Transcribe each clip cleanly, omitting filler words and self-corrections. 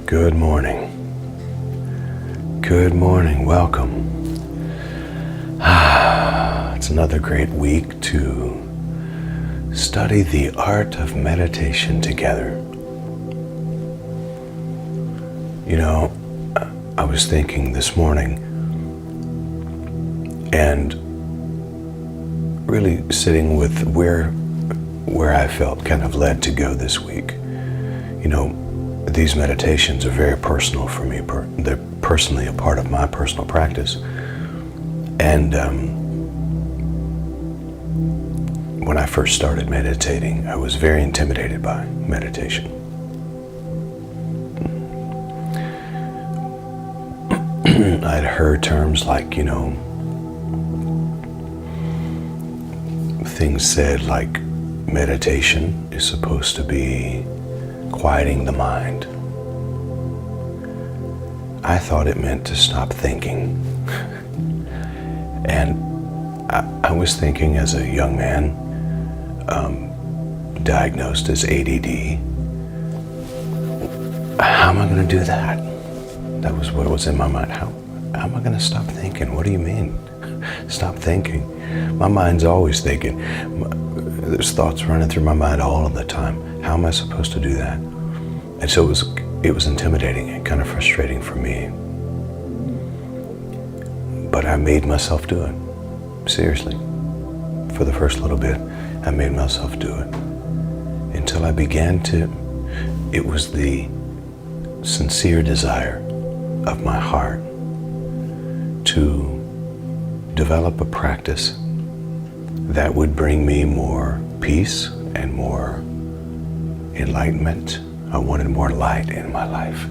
Good morning. Good morning. Welcome. It's another great week to study the art of meditation together. You know, I was thinking this morning and really sitting with where I felt kind of led to go this week. You know, these meditations are very personal for me. They're personally a part of my personal practice. And when I first started meditating, I was very intimidated by meditation. I'd heard terms like, things said like meditation is supposed to be quieting the mind. I thought it meant to stop thinking. And I was thinking as a young man, diagnosed as ADD, how am I going to do that? That was what was in my mind. How am I going to stop thinking? What do you mean? Stop thinking. My mind's always thinking. There's thoughts running through my mind all of the time. How am I supposed to do that? And so it was intimidating and kind of frustrating for me. But I made myself do it. Seriously. For the first little bit, I made myself do it. Until I began to, it was the sincere desire of my heart to develop a practice that would bring me more peace and more enlightenment. I wanted more light in my life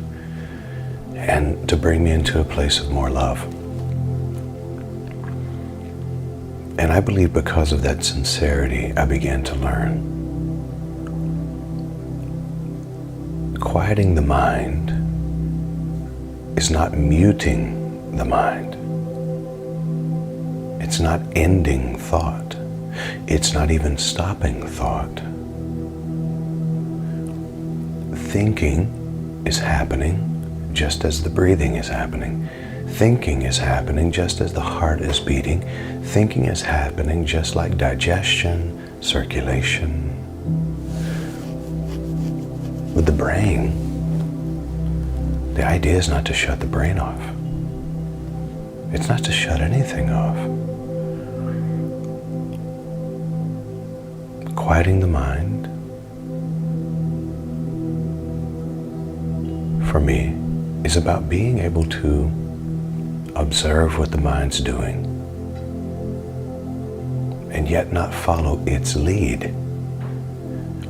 and to bring me into a place of more love. And I believe because of that sincerity, I began to learn. Quieting the mind is not muting the mind. It's not ending thought. It's not even stopping thought. Thinking is happening just as the breathing is happening. Thinking is happening just as the heart is beating. Thinking is happening just like digestion, circulation. With the brain, the idea is not to shut the brain off. It's not to shut anything off. Quieting the mind, for me, is about being able to observe what the mind's doing and yet not follow its lead.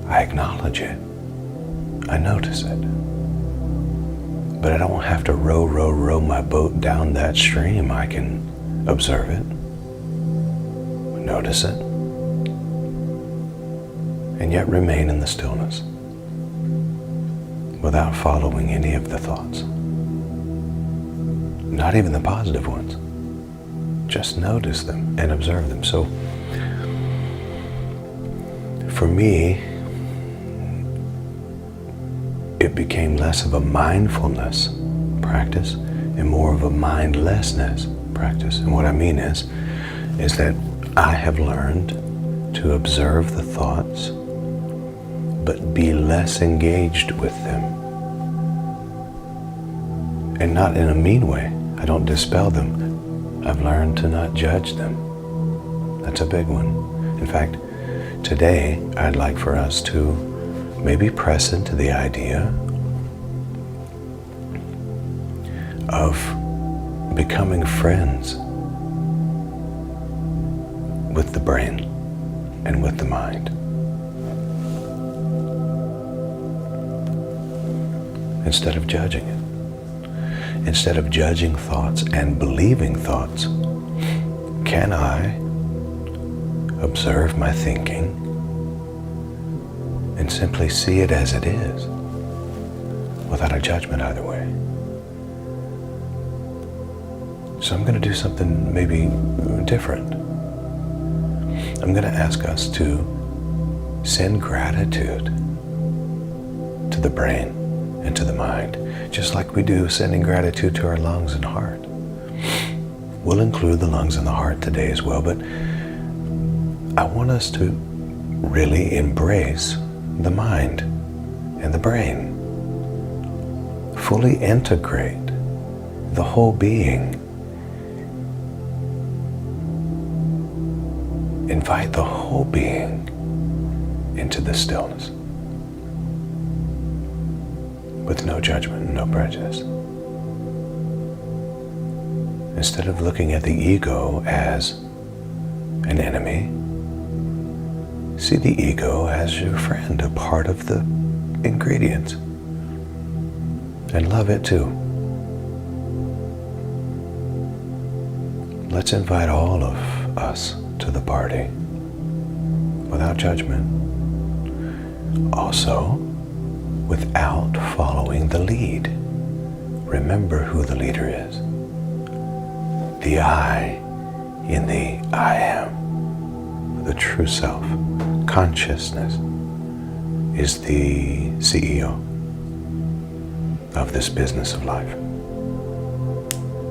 I acknowledge it. I notice it. But I don't have to row my boat down that stream. I can observe it, notice it, and yet remain in the stillness without following any of the thoughts. Not even the positive ones. Just notice them and observe them. So for me, it became less of a mindfulness practice and more of a mindlessness practice. And what I mean is that I have learned to observe the thoughts, but be less engaged with them. And not in a mean way. I don't dispel them. I've learned to not judge them. That's a big one. In fact, today I'd like for us to maybe press into the idea of becoming friends with the brain and with the mind. Instead of judging it. Instead of judging thoughts and believing thoughts, can I observe my thinking and simply see it as it is, without a judgment either way? So I'm going to do something maybe different. I'm going to ask us to send gratitude to the brain and to the mind, just like we do sending gratitude to our lungs and heart. We'll include the lungs and the heart today as well, but I want us to really embrace the mind and the brain. Fully integrate the whole being. Invite the whole being into the stillness with no judgment and no prejudice. Instead of looking at the ego as an enemy, see the ego as your friend, a part of the ingredients, and love it too. Let's invite all of us to the party without judgment. Also, without following the lead. Remember who the leader is. The I in the I am, the true self, consciousness, is the CEO of this business of life.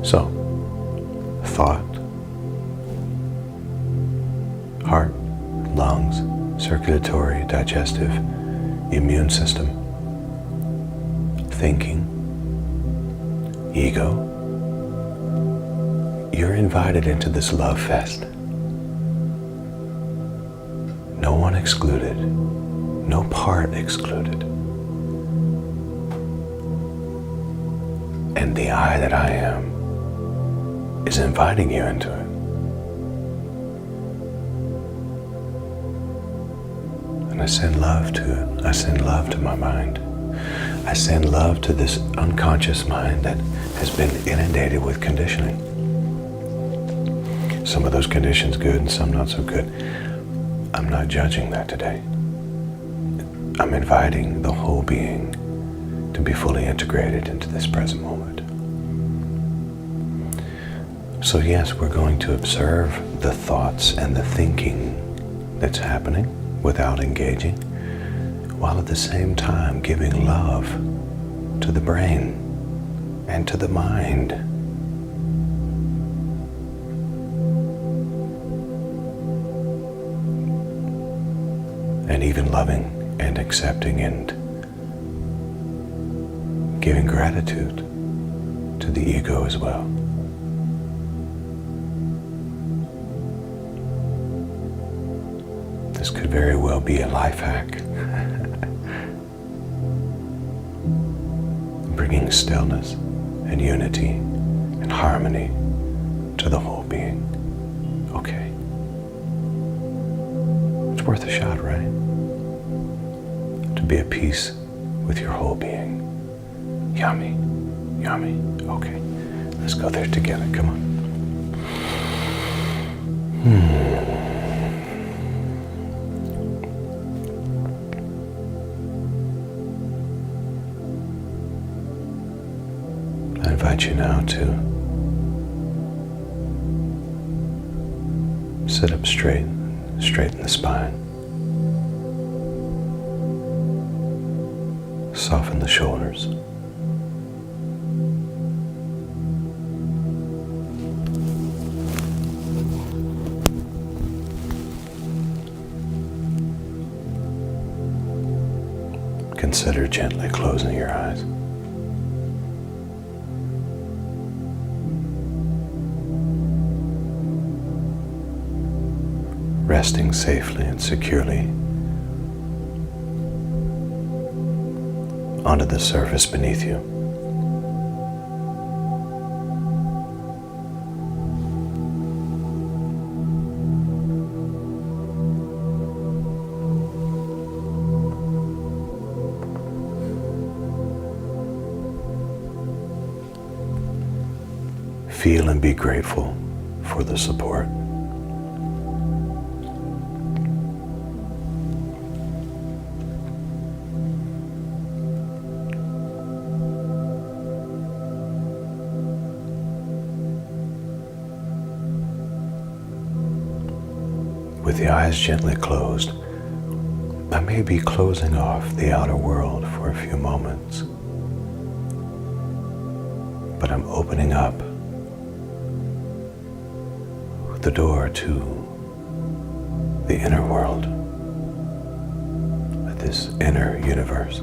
So, thought, heart, lungs, circulatory, digestive, immune system, thinking, ego, you're invited into this love fest. No one excluded, no part excluded. And the I that I am is inviting you into it. And I send love to it. I send love to my mind. I send love to this unconscious mind that has been inundated with conditioning. Some of those conditions good and some not so good. I'm not judging that today. I'm inviting the whole being to be fully integrated into this present moment. So yes, we're going to observe the thoughts and the thinking that's happening without engaging, while at the same time giving love to the brain and to the mind. And even loving and accepting and giving gratitude to the ego as well. This could very well be a life hack. Bringing stillness and unity and harmony to the whole being. Okay. It's worth a shot, right? To be at peace with your whole being. Yummy, yummy. Okay, let's go there together. Come on. I invite you now to sit up straight, straighten the spine. Soften the shoulders. Consider gently closing your eyes. Resting safely and securely onto the surface beneath you. Feel and be grateful for the support. With the eyes gently closed, I may be closing off the outer world for a few moments but I'm opening up the door to the inner world, this inner universe.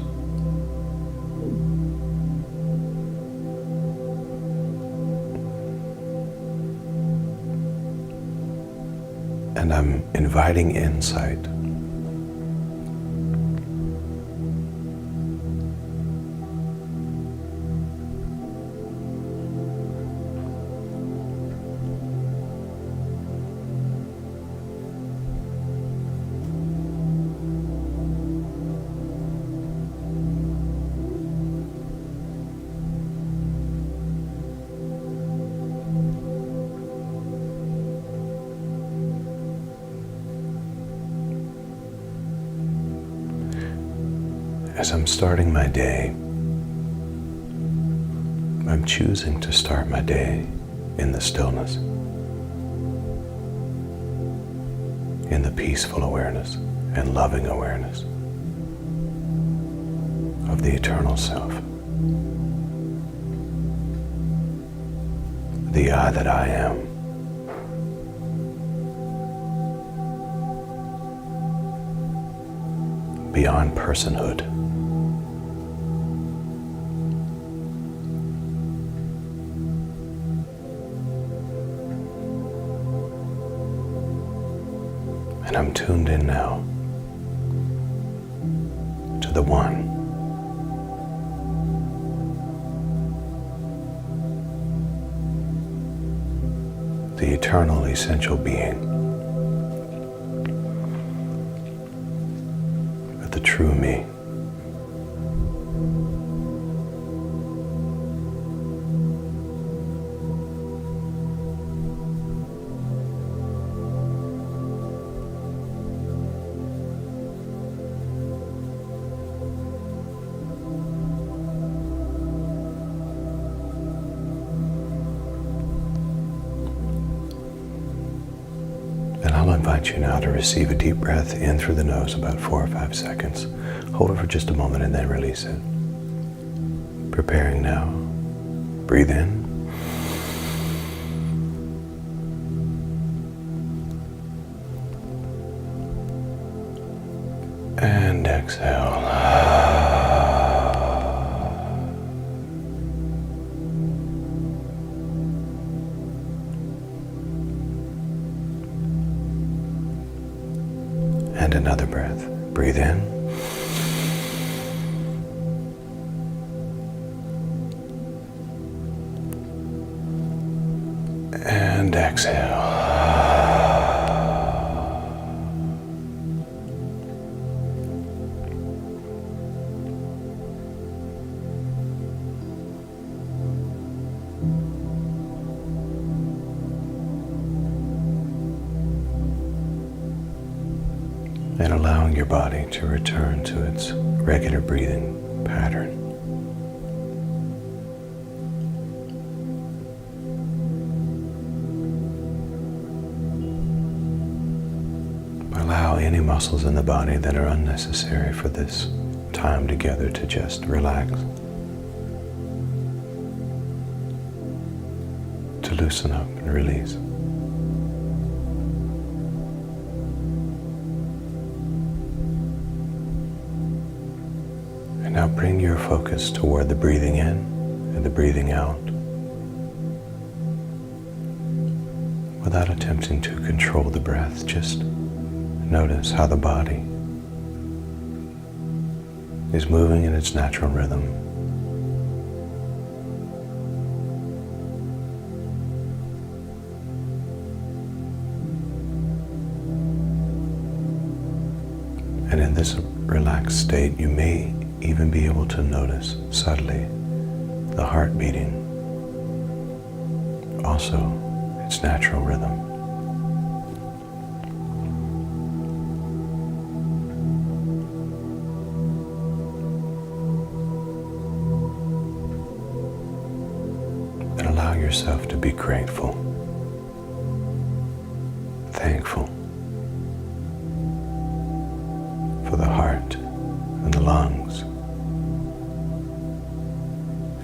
And I'm inviting insight. As I'm starting my day, I'm choosing to start my day in the stillness, in the peaceful awareness and loving awareness of the eternal self, the I that I am. Beyond personhood. And I'm tuned in now to the One. The eternal essential being. The true me. And I'll invite you now to receive a deep breath in through the nose, about 4 or 5 seconds. Hold it for just a moment and then release it. Preparing now. Breathe in. And exhale. And another breath. Breathe in. And exhale. And allowing your body to return to its regular breathing pattern. Allow any muscles in the body that are unnecessary for this time together to just relax, to loosen up and release. And now bring your focus toward the breathing in and the breathing out, without attempting to control the breath. Just notice how the body is moving in its natural rhythm. And in this relaxed state, you may even be able to notice subtly the heart beating, also its natural rhythm. And allow yourself to be grateful, thankful for the heart and the lungs,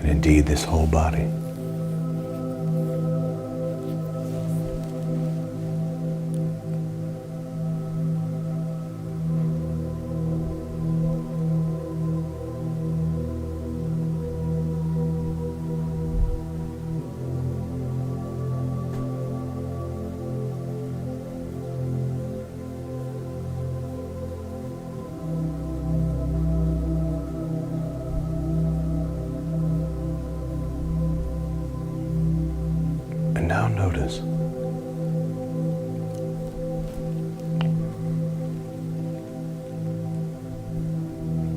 and indeed this whole body. Now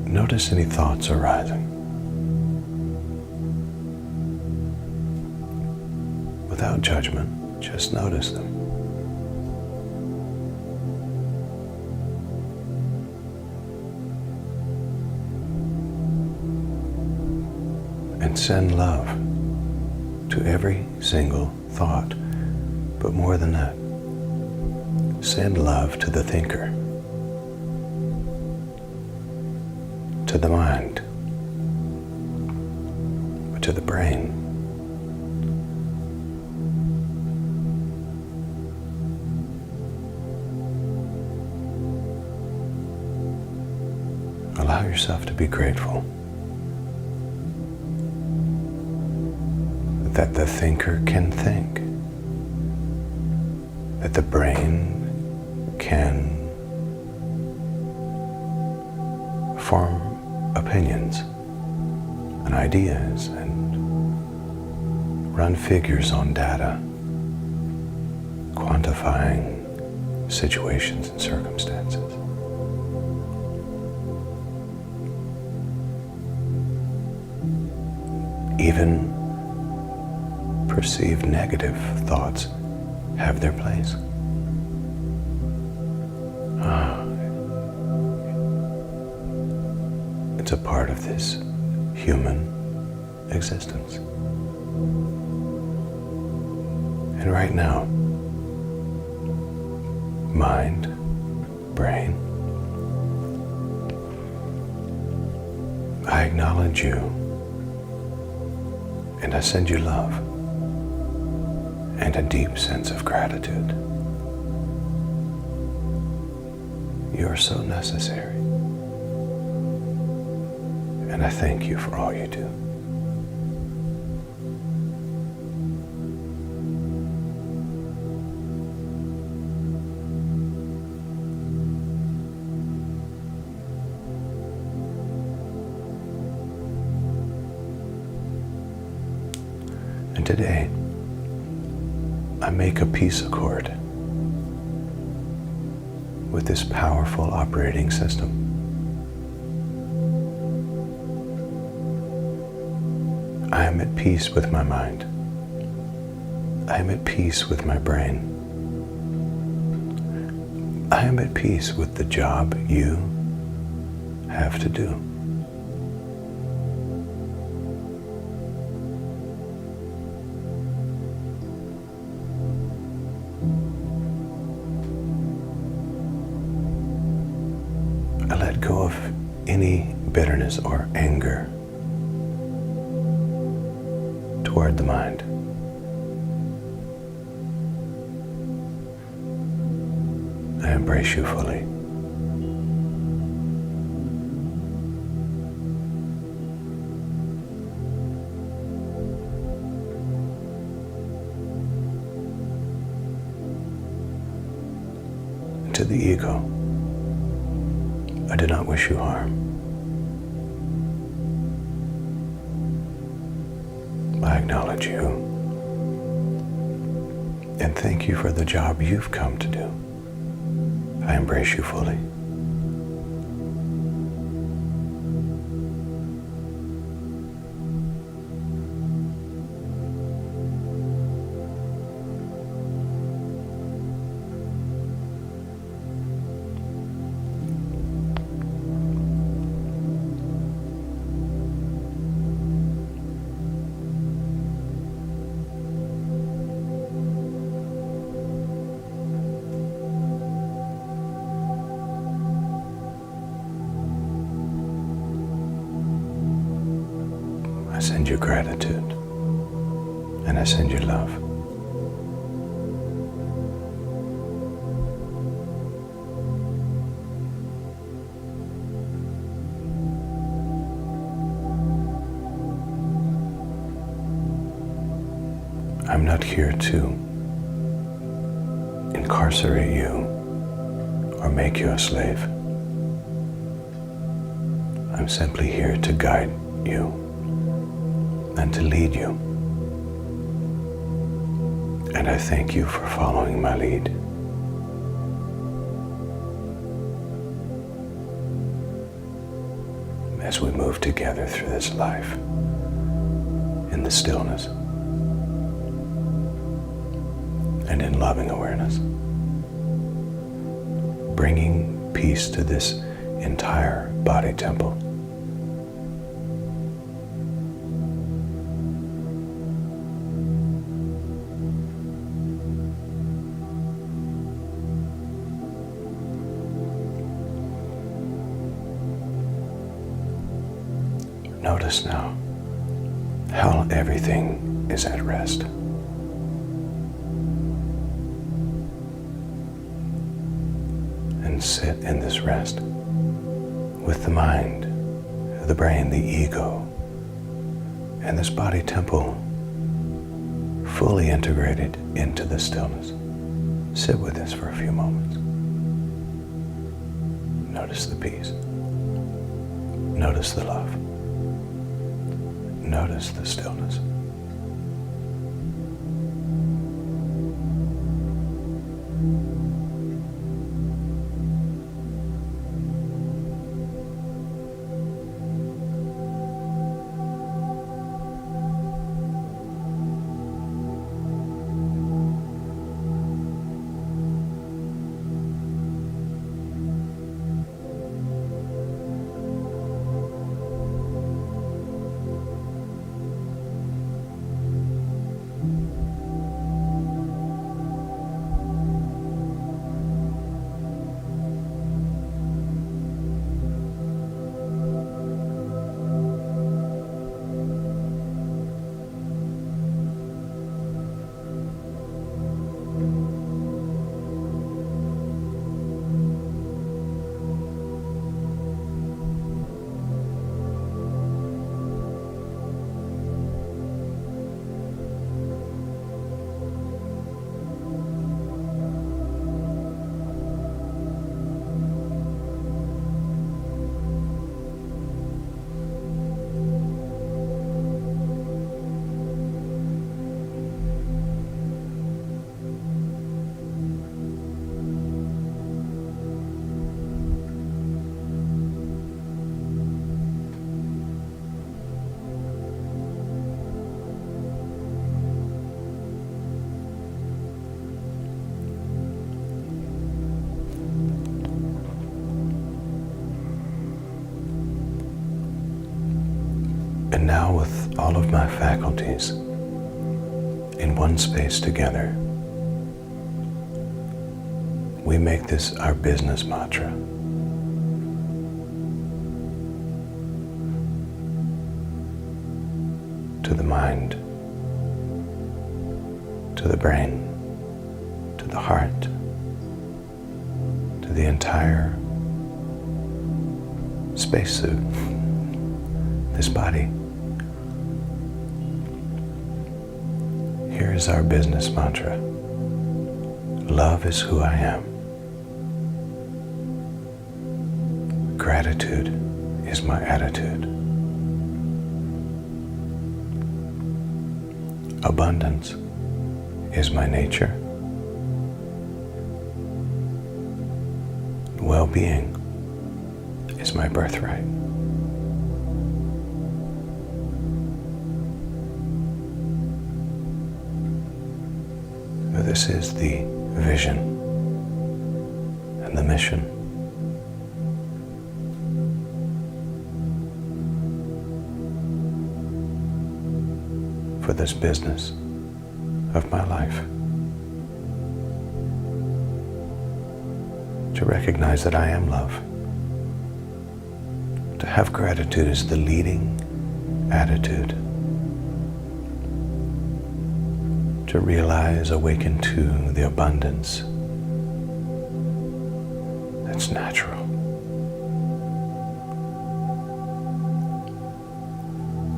notice any thoughts arising. Without judgment, just notice them. And send love to every single thought. But more than that, send love to the thinker, to the mind, or to the brain. Allow yourself to be grateful that the thinker can think, that the brain can form opinions and ideas and run figures on data, quantifying situations and circumstances. Even perceived negative thoughts have their place. It's a part of this human existence. And right now, mind, brain, I acknowledge you and I send you love and a deep sense of gratitude. You are so necessary. And I thank you for all you do. And today, I make a peace accord with this powerful operating system. I am at peace with my mind. I am at peace with my brain. I am at peace with the job you have to do. I let go of any bitterness or anger toward the mind. I embrace you fully. To the ego, I do not wish you harm. I acknowledge you and thank you for the job you've come to do. I embrace you fully. I send you gratitude and I send you love. I'm not here to incarcerate you or make you a slave. I'm simply here to guide you and to lead you And I thank you for following my lead. As we move together through this life in the stillness and in loving awareness, bringing peace to this entire body temple. Notice now how everything is at rest. And sit in this rest with the mind, the brain, the ego, and this body temple fully integrated into the stillness. Sit with this for a few moments. Notice the peace. Notice the love. Notice the stillness. And now, with all of my faculties in one space together, we make this our business mantra. To the mind, to the brain, to the heart, to the entire spacesuit, this body. Here is our business mantra. Love is who I am. Gratitude is my attitude. Abundance is my nature. Well-being is my birthright. This is the vision and the mission. For this business of my life. To recognize that I am love. To have gratitude as the leading attitude. To realize, awaken to the abundance that's natural.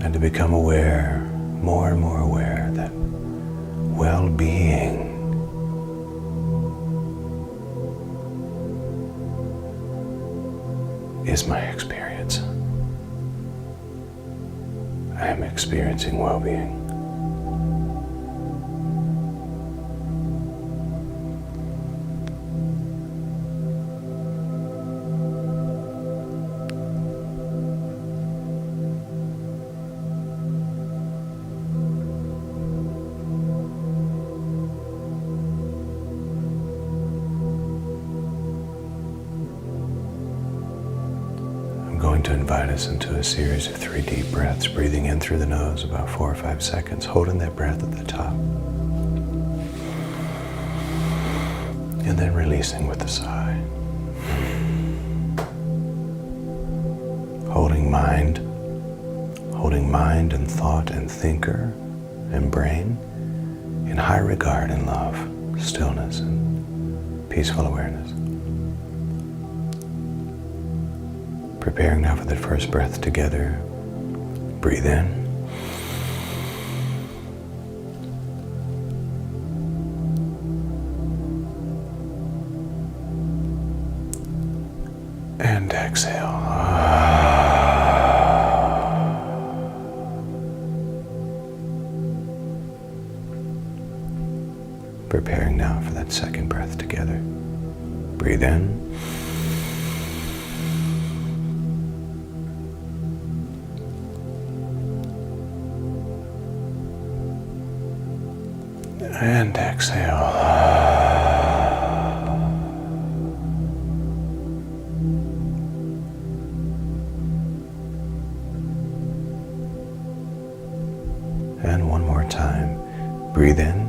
And to become aware, more and more aware, that well-being is my experience. I am experiencing well-being. guide us into a series of 3 deep breaths, breathing in through the nose about 4 or 5 seconds, holding that breath at the top, and then releasing with a sigh. Holding mind and thought and thinker and brain in high regard and love, stillness and peaceful awareness. Preparing now for the first breath together. Breathe in. And exhale. Preparing now for that second breath together. Breathe in. And exhale. And one more time. Breathe in.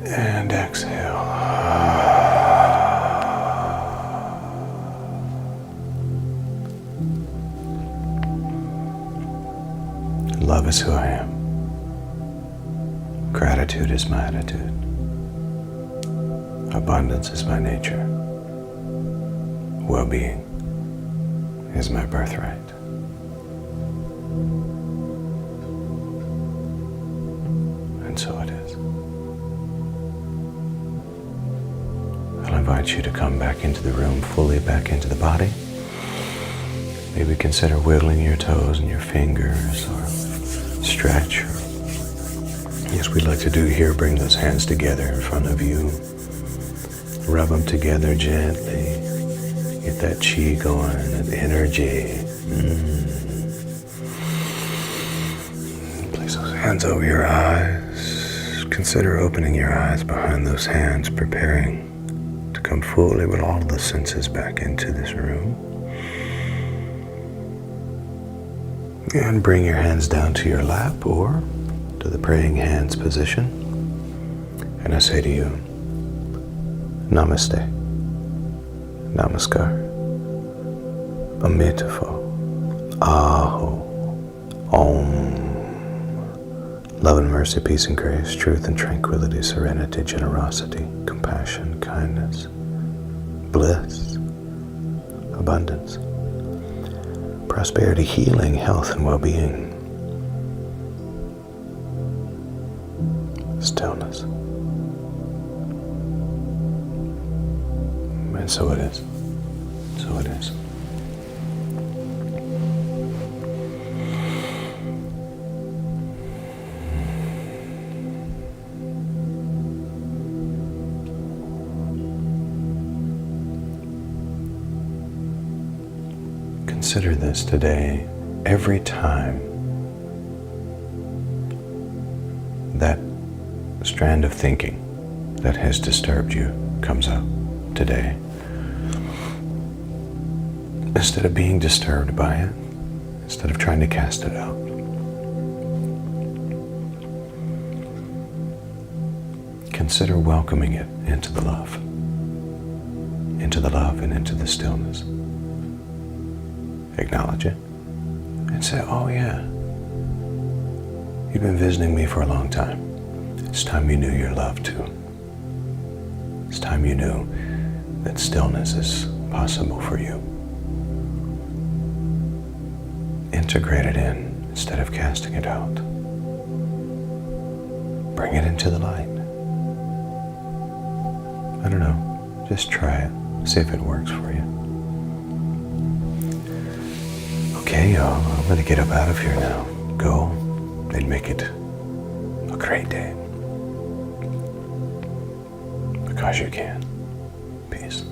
And exhale. Love is who I am. Gratitude is my attitude. Abundance is my nature. Well-being is my birthright. And so it is. I'll invite you to come back into the room, fully back into the body. Maybe consider wiggling your toes and your fingers, or stretch. As we like to do here, bring those hands together in front of you. Rub them together gently. Get that chi going, that energy. Place those hands over your eyes. Consider opening your eyes behind those hands, preparing to come fully with all the senses back into this room. And bring your hands down to your lap or to the praying hands position. And I say to you, Namaste, Namaskar, Amitabha, Aho, Om. Love and mercy, peace and grace, truth and tranquility, serenity, generosity, compassion, kindness, bliss, abundance, prosperity, healing, health, and well-being, stillness. And so it is. So it is. Consider this today. Every time that strand of thinking that has disturbed you comes up today, instead of being disturbed by it, instead of trying to cast it out, consider welcoming it into the love and into the stillness. Acknowledge it and say, oh yeah, you've been visiting me for a long time. It's time you knew your love too. It's time you knew that stillness is possible for you. Integrate it in instead of casting it out. Bring it into the light. I don't know, just try it, see if it works for you. Okay, y'all, I'm gonna get up out of here now. Go and make it a great day. Because you can. Peace.